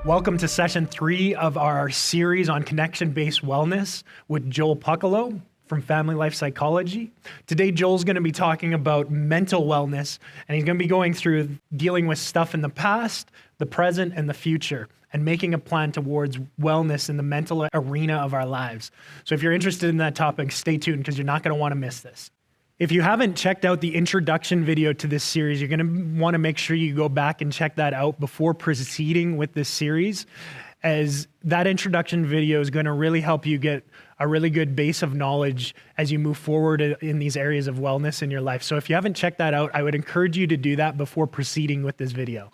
Welcome to session 3 of our series on connection-based wellness with Joel Pukalo from Family Life Psychology. Today, Joel's going to be talking about mental wellness, and he's going to be going through dealing with stuff in the past, the present, and the future, and making a plan towards wellness in the mental arena of our lives. So if you're interested in that topic, stay tuned because you're not going to want to miss this. If you haven't checked out the introduction video to this series, you're going to want to make sure you go back and check that out before proceeding with this series, as that introduction video is going to really help you get a really good base of knowledge as you move forward in these areas of wellness in your life. So if you haven't checked that out, I would encourage you to do that before proceeding with this video.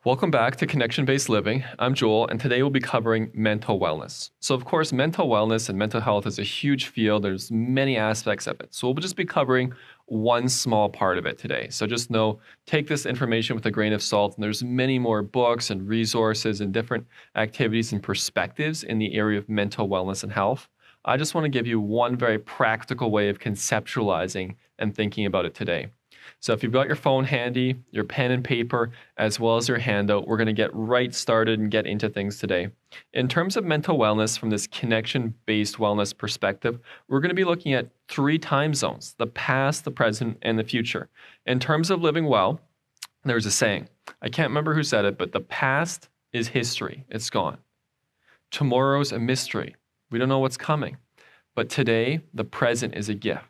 Welcome back to Connection-Based Living. I'm Joel, and today we'll be covering mental wellness. So of course, mental wellness and mental health is a huge field. There's many aspects of it. So we'll just be covering one small part of it today. So just know, take this information with a grain of salt, and there's many more books and resources and different activities and perspectives in the area of mental wellness and health. I just want to give you one very practical way of conceptualizing and thinking about it today. So if you've got your phone handy, your pen and paper, as well as your handout, we're going to get right started and get into things today. In terms of mental wellness, from this connection-based wellness perspective, we're going to be looking at 3 time zones: the past, the present, and the future. In terms of living well, there's a saying. I can't remember who said it, but the past is history. It's gone. Tomorrow's a mystery. We don't know what's coming. But today, the present is a gift.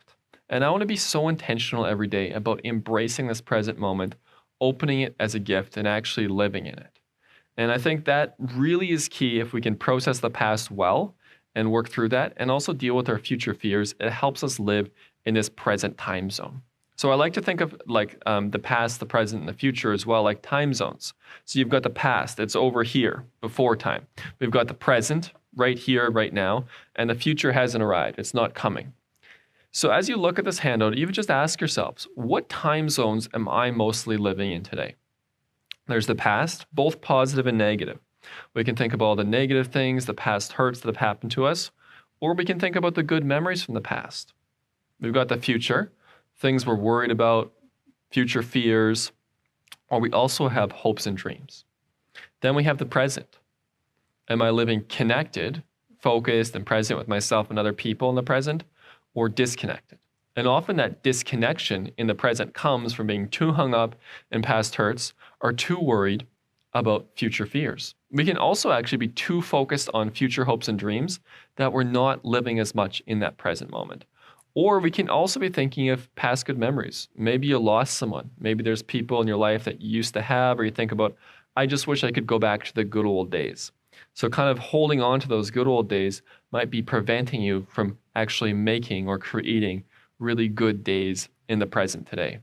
And I want to be so intentional every day about embracing this present moment, opening it as a gift, and actually living in it. And I think that really is key. If we can process the past well and work through that, and also deal with our future fears, it helps us live in this present time zone. So I like to think of like the past, the present, and the future as well, like time zones. So you've got the past, it's over here, before time. We've got the present, right here, right now, and the future hasn't arrived, it's not coming. So as you look at this handout, you would just ask yourselves, what time zones am I mostly living in today? There's the past, both positive and negative. We can think about all the negative things, the past hurts that have happened to us, or we can think about the good memories from the past. We've got the future, things we're worried about, future fears, or we also have hopes and dreams. Then we have the present. Am I living connected, focused, and present with myself and other people in the present? Or disconnected? And often that disconnection in the present comes from being too hung up in past hurts or too worried about future fears. We can also actually be too focused on future hopes and dreams that we're not living as much in that present moment. Or we can also be thinking of past good memories. Maybe you lost someone. Maybe there's people in your life that you used to have, or you think about, I just wish I could go back to the good old days. So kind of holding on to those good old days might be preventing you from actually making or creating really good days in the present today.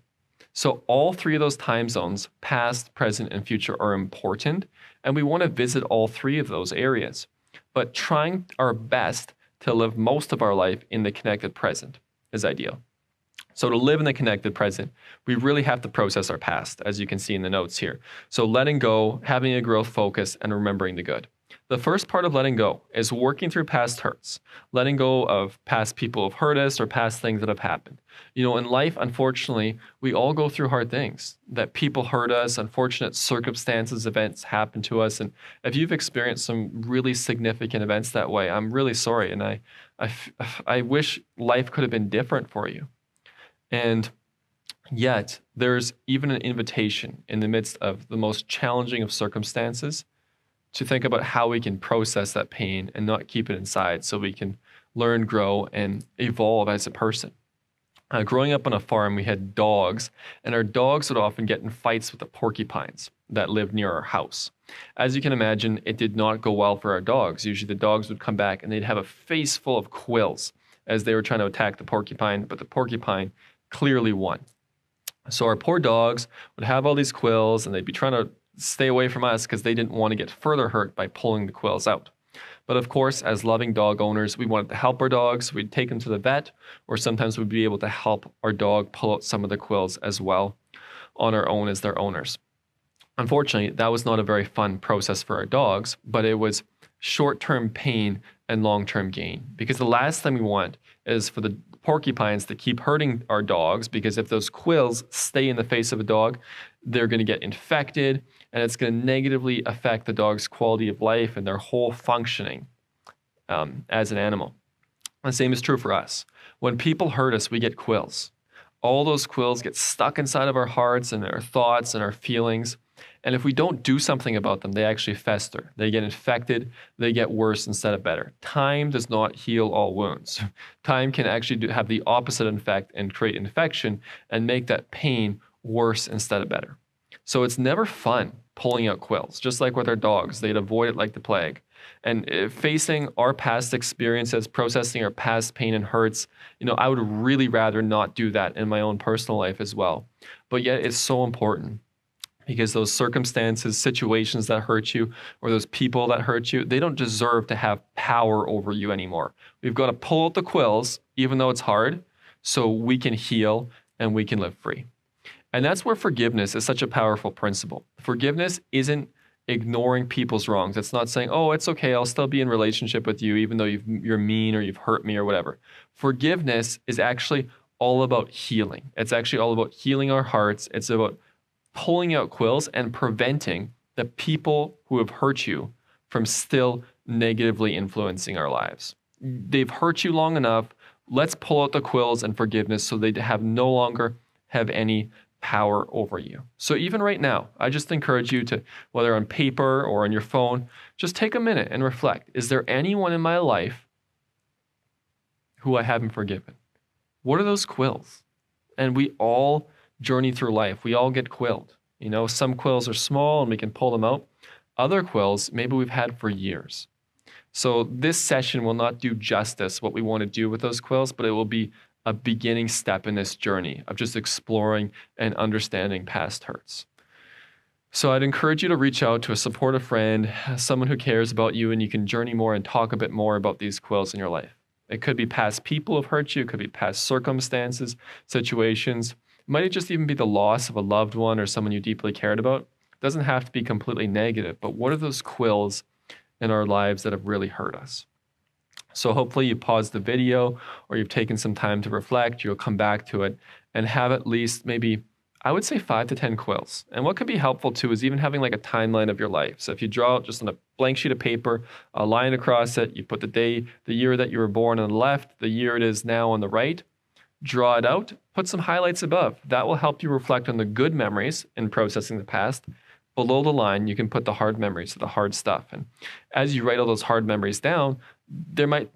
So all 3 of those time zones, past, present, and future, are important, and we want to visit all 3 of those areas, but trying our best to live most of our life in the connected present is ideal. So to live in the connected present, we really have to process our past, as you can see in the notes here. So letting go, having a growth focus, and remembering the good. The first part of letting go is working through past hurts, letting go of past people who have hurt us or past things that have happened. You know, in life, unfortunately, we all go through hard things, that people hurt us, unfortunate circumstances, events happen to us. And if you've experienced some really significant events that way, I'm really sorry. And I wish life could have been different for you. And yet, there's even an invitation in the midst of the most challenging of circumstances to think about how we can process that pain and not keep it inside, so we can learn, grow, and evolve as a person. Growing up on a farm, we had dogs, and our dogs would often get in fights with the porcupines that lived near our house. As you can imagine, it did not go well for our dogs. Usually the dogs would come back and they'd have a face full of quills as they were trying to attack the porcupine, but the porcupine clearly won. So our poor dogs would have all these quills, and they'd be trying to stay away from us because they didn't want to get further hurt by pulling the quills out. But of course, as loving dog owners, we wanted to help our dogs. We'd take them to the vet, or sometimes we'd be able to help our dog pull out some of the quills as well on our own as their owners. Unfortunately, that was not a very fun process for our dogs, but it was short-term pain and long-term gain, because the last thing we want is for the porcupines to keep hurting our dogs, because if those quills stay in the face of a dog, they're going to get infected, and it's going to negatively affect the dog's quality of life and their whole functioning as an animal. The same is true for us. When people hurt us, we get quills. All those quills get stuck inside of our hearts and our thoughts and our feelings. And if we don't do something about them, they actually fester. They get infected. They get worse instead of better. Time does not heal all wounds. Time can actually have the opposite effect and create infection and make that pain worse instead of better. So it's never fun pulling out quills. Just like with our dogs, they'd avoid it like the plague. And facing our past experiences, processing our past pain and hurts, I would really rather not do that in my own personal life as well. But yet it's so important, because those circumstances, situations that hurt you, or those people that hurt you, they don't deserve to have power over you anymore. We've got to pull out the quills, even though it's hard, so we can heal and we can live free. And that's where forgiveness is such a powerful principle. Forgiveness isn't ignoring people's wrongs. It's not saying, oh, it's okay, I'll still be in relationship with you even though you're mean or you've hurt me or whatever. Forgiveness is actually all about healing. It's actually all about healing our hearts. It's about pulling out quills and preventing the people who have hurt you from still negatively influencing our lives. They've hurt you long enough. Let's pull out the quills and forgiveness so they no longer have any power over you. So even right now, I just encourage you to, whether on paper or on your phone, just take a minute and reflect. Is there anyone in my life who I haven't forgiven? What are those quills? And we all journey through life. We all get quilled. Some quills are small and we can pull them out. Other quills, maybe we've had for years. So this session will not do justice what we want to do with those quills, but it will be a beginning step in this journey of just exploring and understanding past hurts. So I'd encourage you to reach out to a supportive friend, someone who cares about you, and you can journey more and talk a bit more about these quills in your life. It could be past people who have hurt you. It could be past circumstances, situations. It might just even be the loss of a loved one or someone you deeply cared about. It doesn't have to be completely negative, but what are those quills in our lives that have really hurt us? So hopefully you paused the video or you've taken some time to reflect, you'll come back to it and have at least maybe, I would say 5 to 10 quills. And what could be helpful too is even having like a timeline of your life. So if you draw out just on a blank sheet of paper, a line across it, you put the day, the year that you were born on the left, the year it is now on the right, draw it out, put some highlights above. That will help you reflect on the good memories in processing the past. Below the line, you can put the hard memories, the hard stuff. And as you write all those hard memories down, there might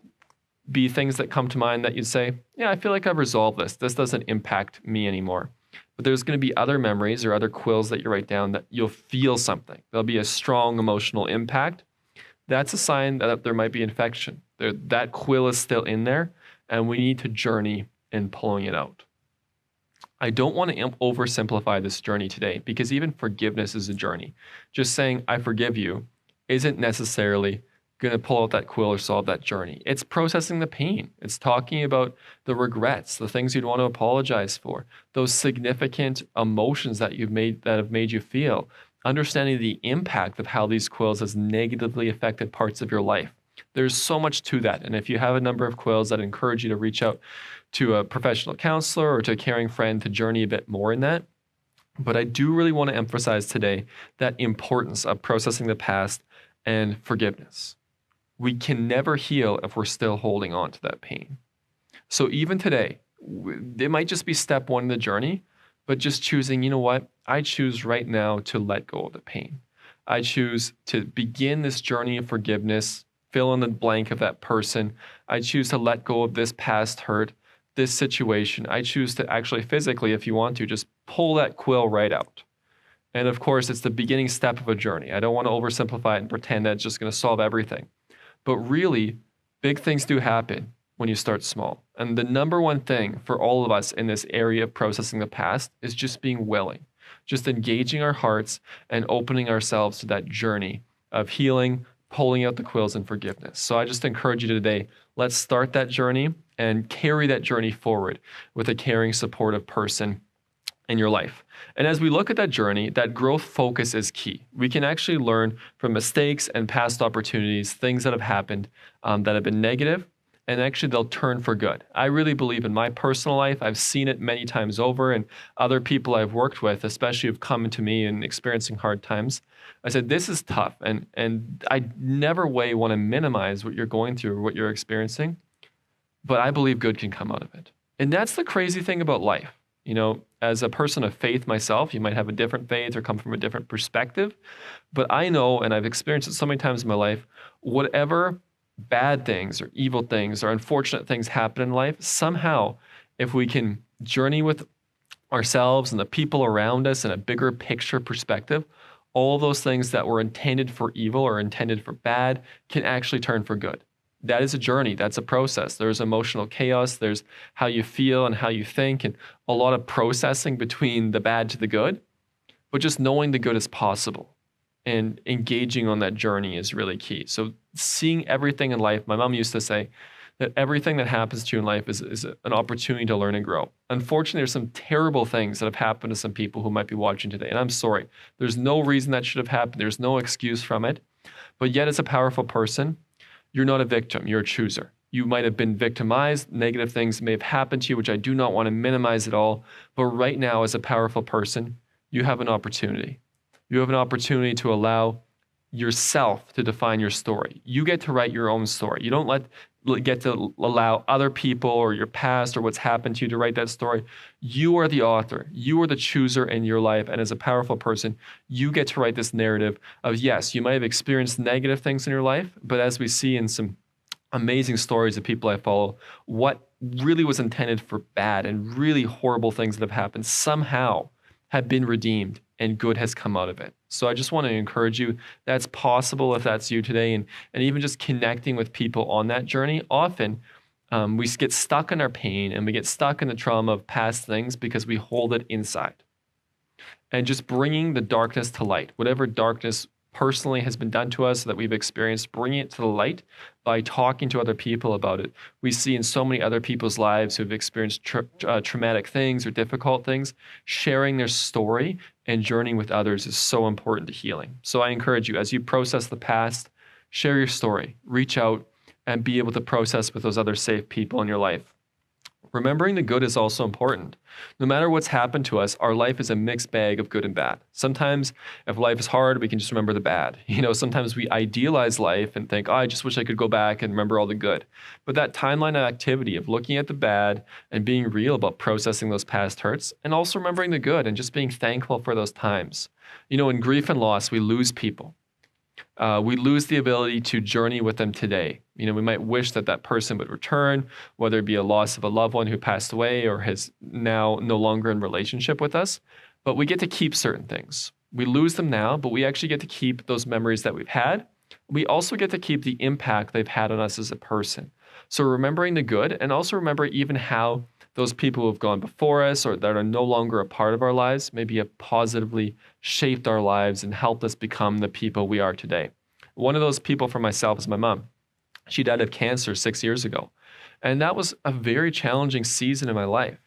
be things that come to mind that you'd say, yeah, I feel like I've resolved this. This doesn't impact me anymore. But there's going to be other memories or other quills that you write down that you'll feel something. There'll be a strong emotional impact. That's a sign that there might be infection. That quill is still in there, and we need to journey in pulling it out. I don't want to oversimplify this journey today, because even forgiveness is a journey. Just saying, I forgive you, isn't necessarily going to pull out that quill or solve that journey. It's processing the pain. It's talking about the regrets, the things you'd want to apologize for, those significant emotions that have made you feel, understanding the impact of how these quills has negatively affected parts of your life. There's so much to that. And if you have a number of quills, I'd encourage you to reach out to a professional counselor or to a caring friend to journey a bit more in that. But I do really want to emphasize today that importance of processing the past and forgiveness. We can never heal if we're still holding on to that pain. So even today, it might just be step one in the journey, but just choosing, you know what? I choose right now to let go of the pain. I choose to begin this journey of forgiveness, fill in the blank of that person. I choose to let go of this past hurt, this situation. I choose to actually physically, if you want to, just pull that quill right out. And of course, it's the beginning step of a journey. I don't want to oversimplify it and pretend that it's just going to solve everything. But really, big things do happen when you start small. And the number one thing for all of us in this area of processing the past is just being willing, just engaging our hearts and opening ourselves to that journey of healing, pulling out the quills and forgiveness. So I just encourage you today, let's start that journey and carry that journey forward with a caring, supportive person in your life. And as we look at that journey, that growth focus is key. We can actually learn from mistakes and past opportunities, things that have happened that have been negative, and actually they'll turn for good. I really believe in my personal life. I've seen it many times over, and other people I've worked with, especially who've come to me and experiencing hard times. I said, this is tough, and I never want to minimize what you're going through or what you're experiencing, but I believe good can come out of it. And that's the crazy thing about life. You know, as a person of faith myself, you might have a different faith or come from a different perspective, but I know, and I've experienced it so many times in my life, whatever bad things or evil things or unfortunate things happen in life, somehow, if we can journey with ourselves and the people around us in a bigger picture perspective, all those things that were intended for evil or intended for bad can actually turn for good. That is a journey. That's a process. There's emotional chaos. There's how you feel and how you think, and a lot of processing between the bad to the good. But just knowing the good is possible and engaging on that journey is really key. So seeing everything in life, my mom used to say that everything that happens to you in life is an opportunity to learn and grow. Unfortunately, there's some terrible things that have happened to some people who might be watching today, and I'm sorry. There's no reason that should have happened. There's no excuse from it. But yet, as a powerful person, you're not a victim. You're a chooser. You might have been victimized. Negative things may have happened to you, which I do not want to minimize at all. But right now, as a powerful person, you have an opportunity. You have an opportunity to allow yourself to define your story. You get to write your own story. You don't get to allow other people or your past or what's happened to you to write that story. You are the author. You are the chooser in your life. And as a powerful person, you get to write this narrative of, yes, you might have experienced negative things in your life, but as we see in some amazing stories of people I follow, what really was intended for bad and really horrible things that have happened somehow have been redeemed and good has come out of it. So I just want to encourage you, that's possible if that's you today, and even just connecting with people on that journey. Often we get stuck in our pain and we get stuck in the trauma of past things because we hold it inside. And just bringing the darkness to light, whatever darkness personally has been done to us that we've experienced, bringing it to the light by talking to other people about it. We see in so many other people's lives who've experienced traumatic things or difficult things, sharing their story and journeying with others is so important to healing. So I encourage you, as you process the past, share your story, reach out, and be able to process with those other safe people in your life. Remembering the good is also important. No matter what's happened to us, our life is a mixed bag of good and bad. Sometimes if life is hard, we can just remember the bad. You know, sometimes we idealize life and think, oh, I just wish I could go back and remember all the good. But that timeline of activity of looking at the bad and being real about processing those past hurts, and also remembering the good and just being thankful for those times. You know, in grief and loss, we lose people. We lose the ability to journey with them today. You know, we might wish that that person would return, whether it be a loss of a loved one who passed away or is now no longer in relationship with us, but we get to keep certain things. We lose them now, but we actually get to keep those memories that we've had. We also get to keep the impact they've had on us as a person. So remembering the good, and also remember even how those people who have gone before us or that are no longer a part of our lives maybe have positively shaped our lives and helped us become the people we are today. One of those people for myself is my mom. She died of cancer 6 years ago. And that was a very challenging season in my life.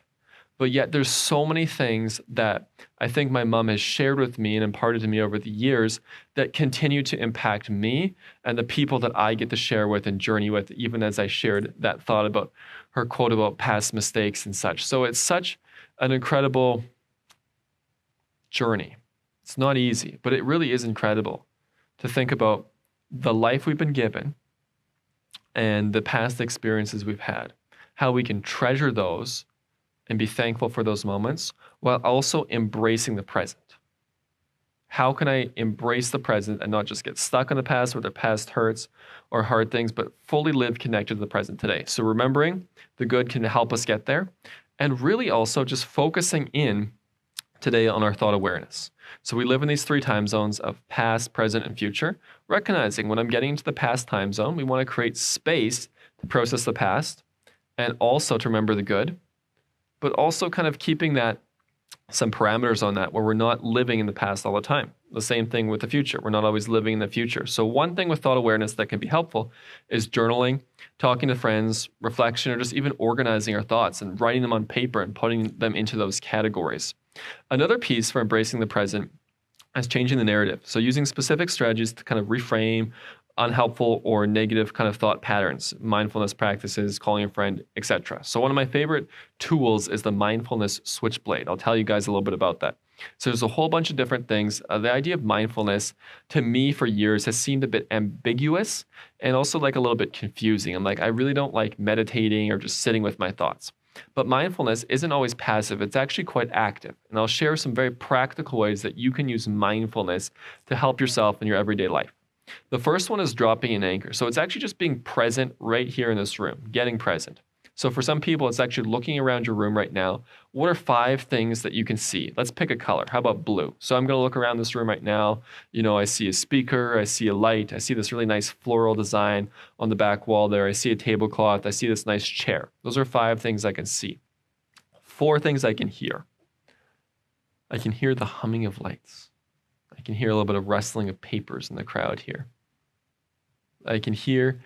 But yet there's so many things that I think my mom has shared with me and imparted to me over the years that continue to impact me and the people that I get to share with and journey with, even as I shared that thought about her quote about past mistakes and such. So it's such an incredible journey. It's not easy, but it really is incredible to think about the life we've been given and the past experiences we've had, how we can treasure those and be thankful for those moments while also embracing the present. How can I embrace the present and not just get stuck in the past where the past hurts or hard things, but fully live connected to the present today? So remembering the good can help us get there, and really also just focusing in today on our thought awareness. So we live in these 3 time zones of past, present, and future. Recognizing when I'm getting into the past time zone, we want to create space to process the past and also to remember the good, but also kind of keeping that some parameters on that where we're not living in the past all the time. The same thing with the future. We're not always living in the future. So one thing with thought awareness that can be helpful is journaling, talking to friends, reflection, or just even organizing our thoughts and writing them on paper and putting them into those categories. Another piece for embracing the present is changing the narrative. So using specific strategies to kind of reframe unhelpful or negative kind of thought patterns, mindfulness practices, calling a friend, etc. So one of my favorite tools is the Mindfulness Switchblade. I'll tell you guys a little bit about that. So there's a whole bunch of different things. The idea of mindfulness, to me for years, has seemed a bit ambiguous and also like a little bit confusing. I'm like, I really don't like meditating or just sitting with my thoughts. But mindfulness isn't always passive. It's actually quite active. And I'll share some very practical ways that you can use mindfulness to help yourself in your everyday life. The first one is dropping an anchor. So it's actually just being present right here in this room, getting present. So for some people, it's actually looking around your room right now. What are 5 things that you can see? Let's pick a color. How about blue? So I'm going to look around this room right now. I see a speaker. I see a light. I see this really nice floral design on the back wall there. I see a tablecloth. I see this nice chair. Those are 5 things I can see. 4 things I can hear. I can hear the humming of lights. I can hear a little bit of rustling of papers in the crowd here. I can hear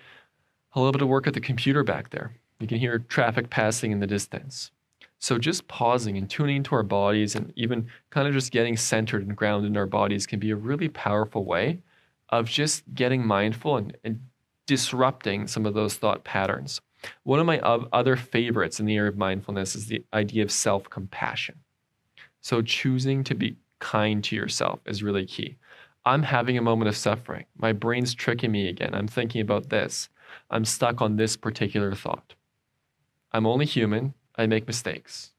a little bit of work at the computer back there. You can hear traffic passing in the distance. So just pausing and tuning into our bodies and even kind of just getting centered and grounded in our bodies can be a really powerful way of just getting mindful and disrupting some of those thought patterns. One of my other favorites in the area of mindfulness is the idea of self-compassion. So choosing to be kind to yourself is really key. I'm having a moment of suffering. My brain's tricking me again. I'm thinking about this. I'm stuck on this particular thought. I'm only human. I make mistakes.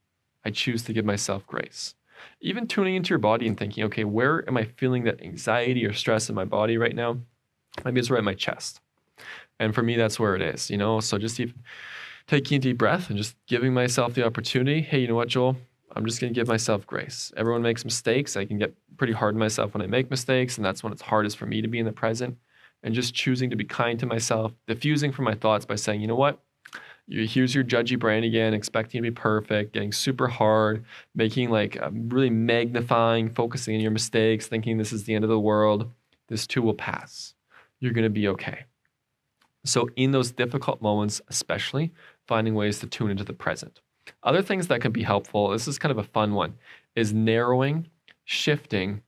I choose to give myself grace. Even tuning into your body and thinking, okay, where am I feeling that anxiety or stress in my body right now? Maybe it's right in my chest. And for me, that's where it is, So just even taking a deep breath and just giving myself the opportunity. Hey, you know what, Joel? I'm just going to give myself grace. Everyone makes mistakes. I can get pretty hard on myself when I make mistakes, and that's when it's hardest for me to be in the present. And just choosing to be kind to myself, diffusing from my thoughts by saying, you know what? Here's your judgy brain again, expecting to be perfect, getting super hard, making really magnifying, focusing on your mistakes, thinking this is the end of the world. This too will pass. You're going to be okay. So in those difficult moments, especially, finding ways to tune into the present. Other things that can be helpful, this is kind of a fun one, is narrowing, shifting,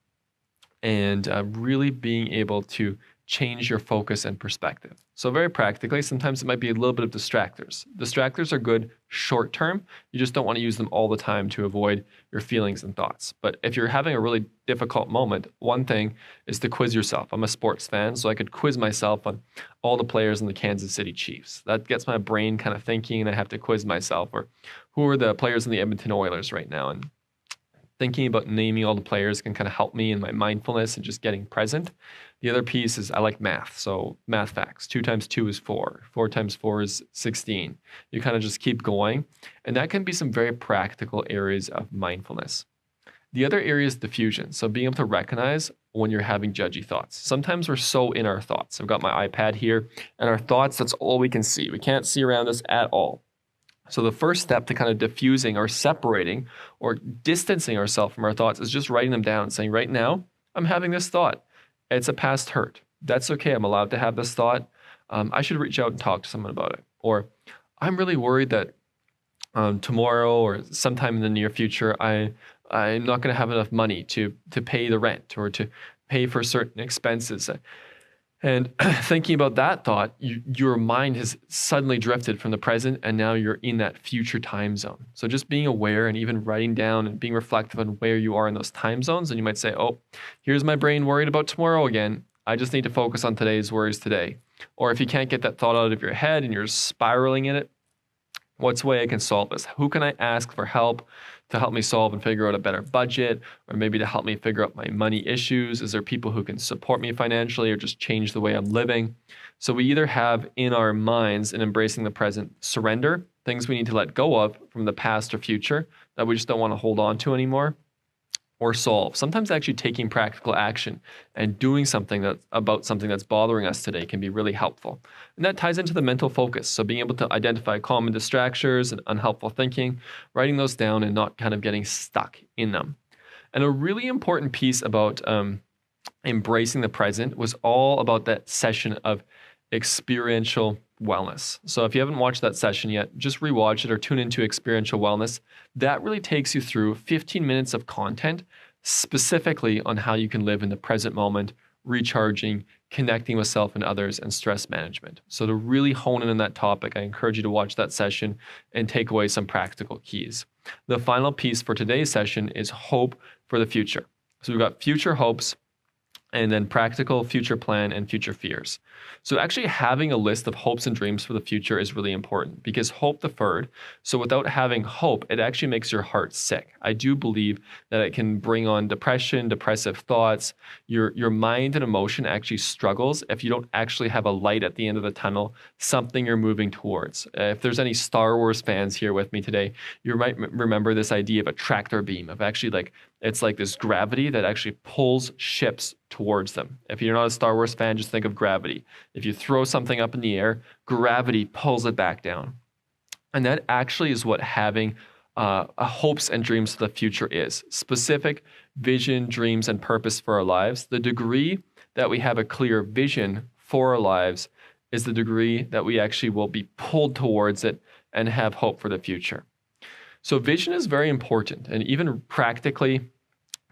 and really being able to change your focus and perspective. So very practically, sometimes it might be a little bit of distractors. Distractors are good short term. You just don't want to use them all the time to avoid your feelings and thoughts. But if you're having a really difficult moment, one thing is to quiz yourself. I'm a sports fan, so I could quiz myself on all the players in the Kansas City Chiefs. That gets my brain kind of thinking, and I have to quiz myself. Or who are the players in the Edmonton Oilers right now? And thinking about naming all the players can kind of help me in my mindfulness and just getting present. The other piece is I like math. So math facts. 2 times 2 is 4. 4 times 4 is 16. You kind of just keep going. And that can be some very practical areas of mindfulness. The other area is diffusion. So being able to recognize when you're having judgy thoughts. Sometimes we're so in our thoughts. I've got my iPad here, and our thoughts, that's all we can see. We can't see around us at all. So the first step to kind of diffusing or separating or distancing ourselves from our thoughts is just writing them down and saying, right now, I'm having this thought. It's a past hurt. That's okay. I'm allowed to have this thought. I should reach out and talk to someone about it. Or I'm really worried that tomorrow or sometime in the near future, I'm not going to have enough money to pay the rent or to pay for certain expenses. And thinking about that thought, your mind has suddenly drifted from the present, and now you're in that future time zone. So just being aware and even writing down and being reflective on where you are in those time zones. And you might say, oh, here's my brain worried about tomorrow again. I just need to focus on today's worries today. Or if you can't get that thought out of your head and you're spiraling in it, what's the way I can solve this? Who can I ask for help to help me solve and figure out a better budget, or maybe to help me figure out my money issues? Is there people who can support me financially or just change the way I'm living? So we either have in our minds, in embracing the present, surrender, things we need to let go of from the past or future that we just don't want to hold on to anymore, or solve. Sometimes actually taking practical action and doing something about something that's bothering us today can be really helpful. And that ties into the mental focus. So being able to identify common distractors and unhelpful thinking, writing those down and not kind of getting stuck in them. And a really important piece about embracing the present was all about that session of experiential wellness. So if you haven't watched that session yet, just rewatch it or tune into experiential wellness. That really takes you through 15 minutes of content specifically on how you can live in the present moment recharging, connecting with self and others, and stress management. So to really hone in on that topic, I encourage you to watch that session and take away some practical keys. The final piece for today's session is hope for the future. So we've got future hopes, and then practical future plan and future fears. So actually having a list of hopes and dreams for the future is really important, because hope deferred. So without having hope, it actually makes your heart sick. I do believe that it can bring on depression, depressive thoughts. Your mind and emotion actually struggles if you don't actually have a light at the end of the tunnel, something you're moving towards. If there's any Star Wars fans here with me today, you might remember this idea of a tractor beam, of actually it's like this gravity that actually pulls ships towards them. If you're not a Star Wars fan, just think of gravity. If you throw something up in the air, gravity pulls it back down. And that actually is what having hopes and dreams for the future is. Specific vision, dreams, and purpose for our lives. The degree that we have a clear vision for our lives is the degree that we actually will be pulled towards it and have hope for the future. So vision is very important. And even practically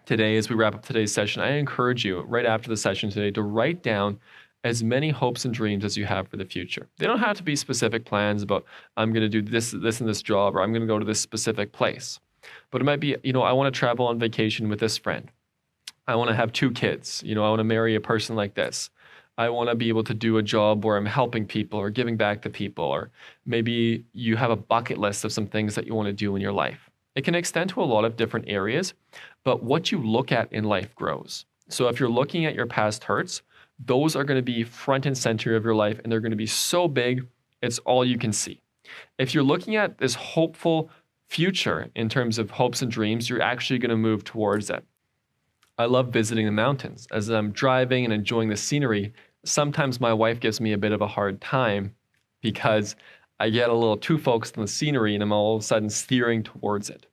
today, as we wrap up today's session, I encourage you right after the session today to write down as many hopes and dreams as you have for the future. They don't have to be specific plans about, I'm going to do this and this job, or I'm going to go to this specific place. But it might be, I want to travel on vacation with this friend. I want to have 2 kids. I want to marry a person like this. I want to be able to do a job where I'm helping people or giving back to people, or maybe you have a bucket list of some things that you want to do in your life. It can extend to a lot of different areas, but what you look at in life grows. So if you're looking at your past hurts, those are going to be front and center of your life, and they're going to be so big, it's all you can see. If you're looking at this hopeful future in terms of hopes and dreams, you're actually going to move towards it. I love visiting the mountains. As I'm driving and enjoying the scenery, sometimes my wife gives me a bit of a hard time because I get a little too focused on the scenery and I'm all of a sudden steering towards it.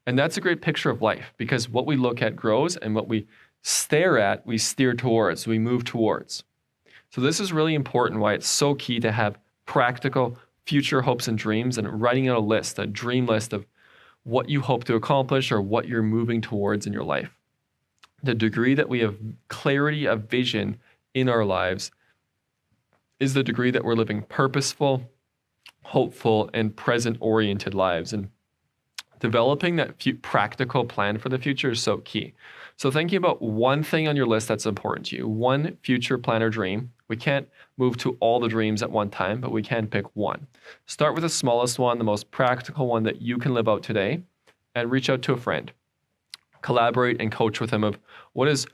And that's a great picture of life, because what we look at grows, and what we stare at, we steer towards, we move towards. So this is really important, why it's so key to have practical future hopes and dreams, and writing out a list, a dream list of what you hope to accomplish or what you're moving towards in your life. The degree that we have clarity of vision in our lives is the degree that we're living purposeful, hopeful, and present-oriented lives. And developing that practical plan for the future is so key. So thinking about one thing on your list that's important to you, one future plan or dream. We can't move to all the dreams at one time, but we can pick one. Start with the smallest one, the most practical one that you can live out today, and reach out to a friend. Collaborate and coach with them of what is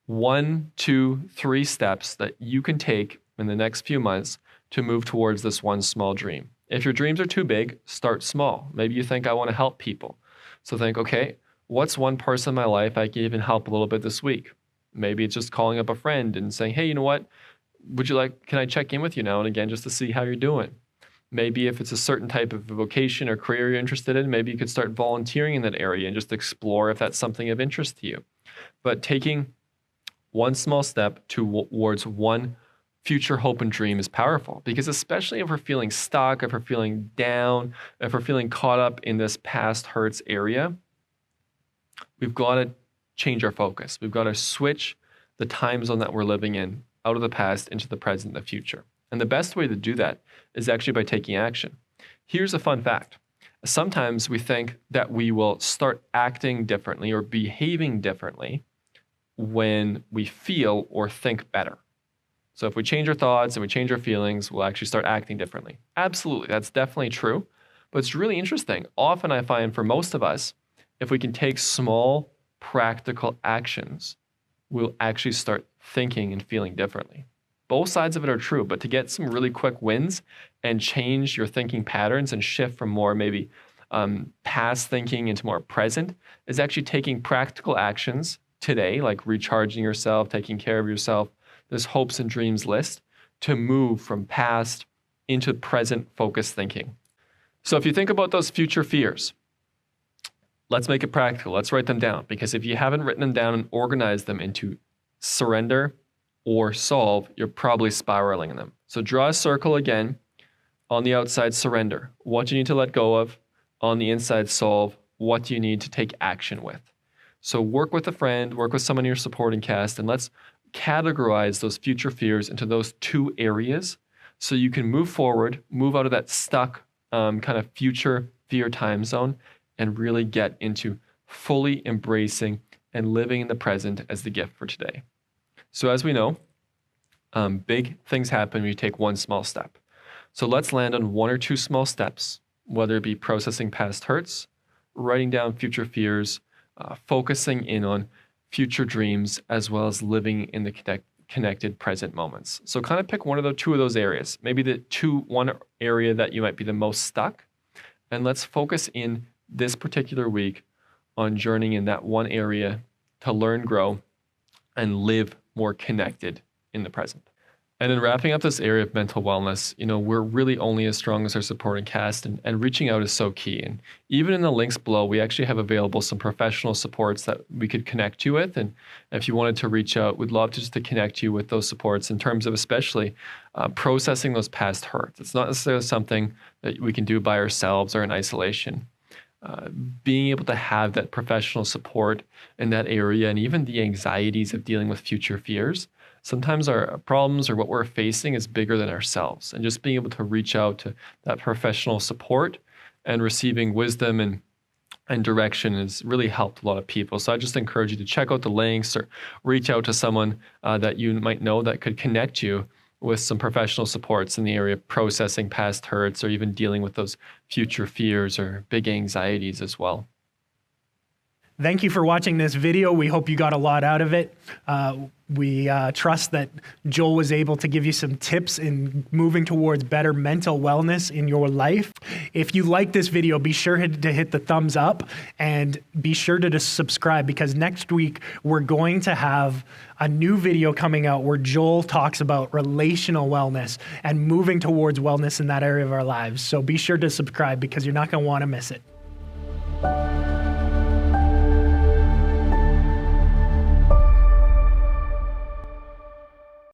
1, 2, 3 steps that you can take in the next few months to move towards this one small dream. If your dreams are too big, start small. Maybe you think, I want to help people. So think, okay, what's one person in my life I can even help a little bit this week? Maybe it's just calling up a friend and saying, hey, you know what? Can I check in with you now and again just to see how you're doing? Maybe if it's a certain type of vocation or career you're interested in, maybe you could start volunteering in that area and just explore if that's something of interest to you. But taking one small step towards one future hope and dream is powerful, because especially if we're feeling stuck, if we're feeling down, if we're feeling caught up in this past hurts area, we've got to change our focus. We've got to switch the time zone that we're living in out of the past into the present and the future. And the best way to do that is actually by taking action. Here's a fun fact. Sometimes we think that we will start acting differently or behaving differently when we feel or think better. So if we change our thoughts and we change our feelings, we'll actually start acting differently. Absolutely, that's definitely true. But it's really interesting. Often I find for most of us, if we can take small, practical actions, we'll actually start thinking and feeling differently. Both sides of it are true, but to get some really quick wins and change your thinking patterns and shift from more maybe past thinking into more present is actually taking practical actions today, like recharging yourself, taking care of yourself, this hopes and dreams list, to move from past into present focused thinking. So if you think about those future fears, let's make it practical. Let's write them down, because if you haven't written them down and organized them into surrender or solve, you're probably spiraling in them. So draw a circle again. On the outside, surrender. What do you need to let go of? On the inside, solve. What do you need to take action with? So work with a friend, work with someone in your supporting cast, and let's categorize those future fears into those two areas so you can move forward, move out of that stuck kind of future fear time zone, and really get into fully embracing and living in the present as the gift for today. So as we know, big things happen when you take one small step. So let's land on one or two small steps, whether it be processing past hurts, writing down future fears, focusing in on future dreams, as well as living in the connected present moments. So kind of pick two of those areas, maybe one area that you might be the most stuck, and let's focus in this particular week on journeying in that one area to learn, grow, and live more connected in the present. And in wrapping up this area of mental wellness, we're really only as strong as our supporting cast, and reaching out is so key. And even in the links below, we actually have available some professional supports that we could connect you with. And if you wanted to reach out, we'd love to connect you with those supports in terms of especially processing those past hurts. It's not necessarily something that we can do by ourselves or in isolation. Being able to have that professional support in that area, and even the anxieties of dealing with future fears. Sometimes our problems or what we're facing is bigger than ourselves, and just being able to reach out to that professional support and receiving wisdom and direction has really helped a lot of people. So I just encourage you to check out the links or reach out to someone that you might know that could connect you with some professional supports in the area of processing past hurts or even dealing with those future fears or big anxieties as well. Thank you for watching this video. We hope you got a lot out of it. We trust that Joel was able to give you some tips in moving towards better mental wellness in your life. If you like this video, be sure to hit the thumbs up and be sure to subscribe, because next week we're going to have a new video coming out where Joel talks about relational wellness and moving towards wellness in that area of our lives. So be sure to subscribe because you're not going to want to miss it.